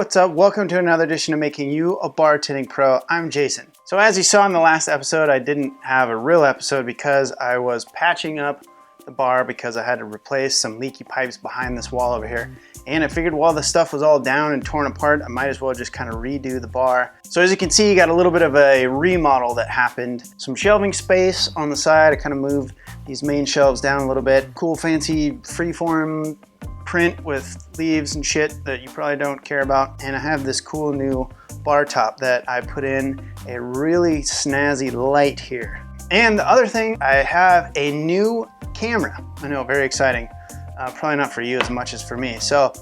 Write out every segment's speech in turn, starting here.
what's up? Welcome to another edition of Making You a Bartending Pro. I'm Jason. So as you saw in the last episode, I didn't have a real episode because I was patching up the bar because I had to replace some leaky pipes behind this wall over here. And I figured while the stuff was all down and torn apart, I might as well just kind of redo the bar. So as you can see, you got a little bit of a remodel that happened. Some shelving space on the side. I kind of moved these main shelves down a little bit. Cool, fancy, freeform print with leaves and shit that you probably don't care about. And I have this cool new bar top that I put in a really snazzy light here. And the other thing, I have a new camera. I know, very exciting. Probably not for you as much as for me. So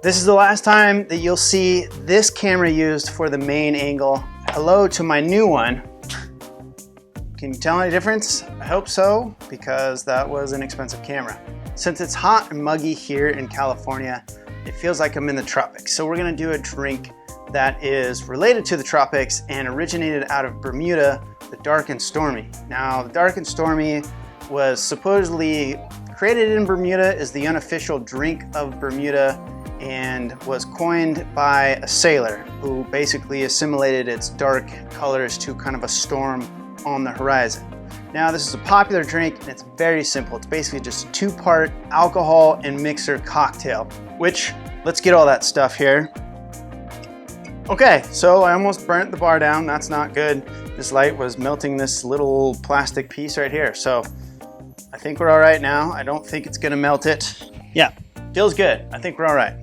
this is the last time that you'll see this camera used for the main angle. Hello to my new one. Can you tell any difference? I hope so, because that was an expensive camera. Since it's hot and muggy here in California, it feels like I'm in the tropics. So we're gonna do a drink that is related to the tropics and originated out of Bermuda, the Dark and Stormy. Now, the Dark and Stormy was supposedly created in Bermuda, is the unofficial drink of Bermuda, and was coined by a sailor who basically assimilated its dark colors to kind of a storm on the horizon. Now, this is a popular drink and it's very simple. It's basically just a two-part alcohol and mixer cocktail, which, let's get all that stuff here. Okay, so I almost burnt the bar down. That's not good. This light was melting this little plastic piece right here. So I think we're all right now. I don't think it's gonna melt it. Yeah, feels good. I think we're all right.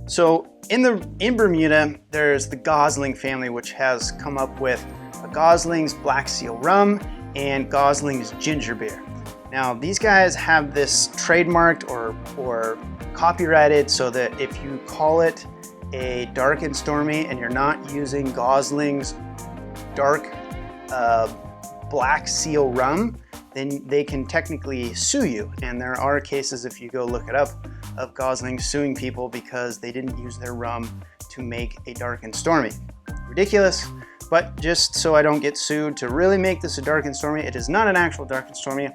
So in Bermuda, there's the Gosling family, which has come up with a Gosling's Black Seal Rum and Gosling's Ginger Beer. Now, these guys have this trademarked or copyrighted so that if you call it a Dark and Stormy and you're not using Gosling's dark Black Seal Rum, then they can technically sue you. And there are cases, if you go look it up, of Gosling suing people because they didn't use their rum to make a Dark and Stormy. Ridiculous, but just so I don't get sued, to really make this a Dark and Stormy, it is not an actual Dark and Stormy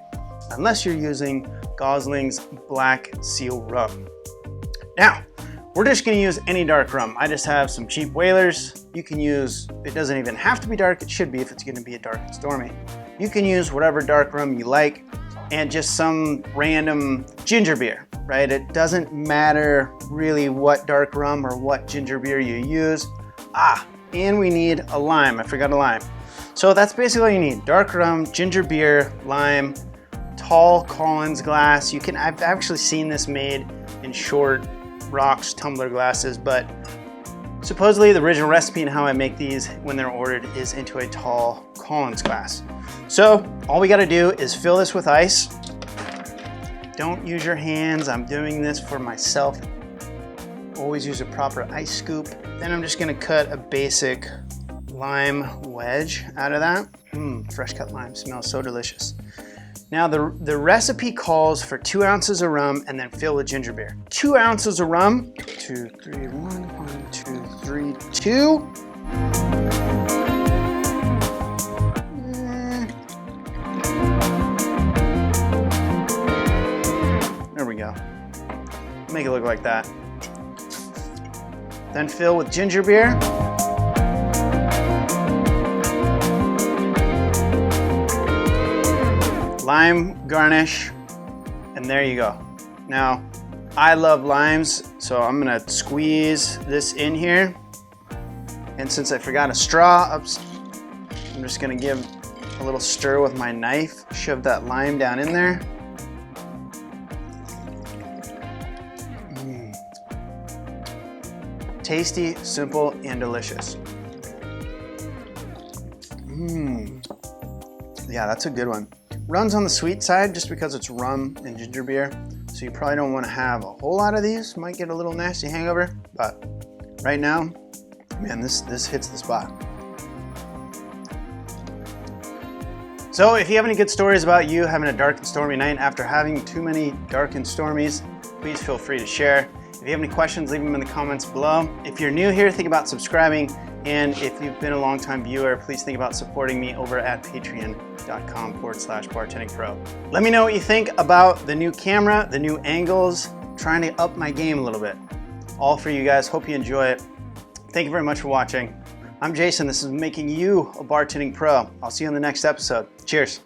unless you're using Gosling's Black Seal Rum. Now, we're just gonna use any dark rum. I just have some cheap Whalers. You can use, it doesn't even have to be dark, it should be if it's gonna be a Dark and Stormy. You can use whatever dark rum you like and just some random ginger beer, right? It doesn't matter really what dark rum or what ginger beer you use. And we need a lime, I forgot a lime. So that's basically all you need. Dark rum, ginger beer, lime, tall Collins glass. I've actually seen this made in short rocks tumbler glasses, but supposedly the original recipe and how I make these when they're ordered is into a tall Collins glass. So all we gotta do is fill this with ice. Don't use your hands, I'm doing this for myself. Always use a proper ice scoop. Then I'm just gonna cut a basic lime wedge out of that. Fresh cut lime smells so delicious. Now the recipe calls for 2 ounces of rum and then fill with ginger beer. 2 ounces of rum. 2, 3, 1, 2, 3, 2. There we go. Make it look like that. Then fill with ginger beer. Lime garnish, and there you go. Now, I love limes, so I'm gonna squeeze this in here. And since I forgot a straw, I'm just gonna give a little stir with my knife, shove that lime down in there. Tasty, simple, and delicious. Yeah, that's a good one. Rum's on the sweet side just because it's rum and ginger beer, so you probably don't want to have a whole lot of these. Might get a little nasty hangover, but right now, man, this hits the spot. So if you have any good stories about you having a dark and stormy night after having too many dark and stormies, please feel free to share. If you have any questions, leave them in the comments below. If you're new here, think about subscribing. And if you've been a long-time viewer, please think about supporting me over at patreon.com/bartendingpro. Let me know what you think about the new camera, the new angles, trying to up my game a little bit. All for you guys. Hope you enjoy it. Thank you very much for watching. I'm Jason. This is Making You a Bartending Pro. I'll see you in the next episode. Cheers.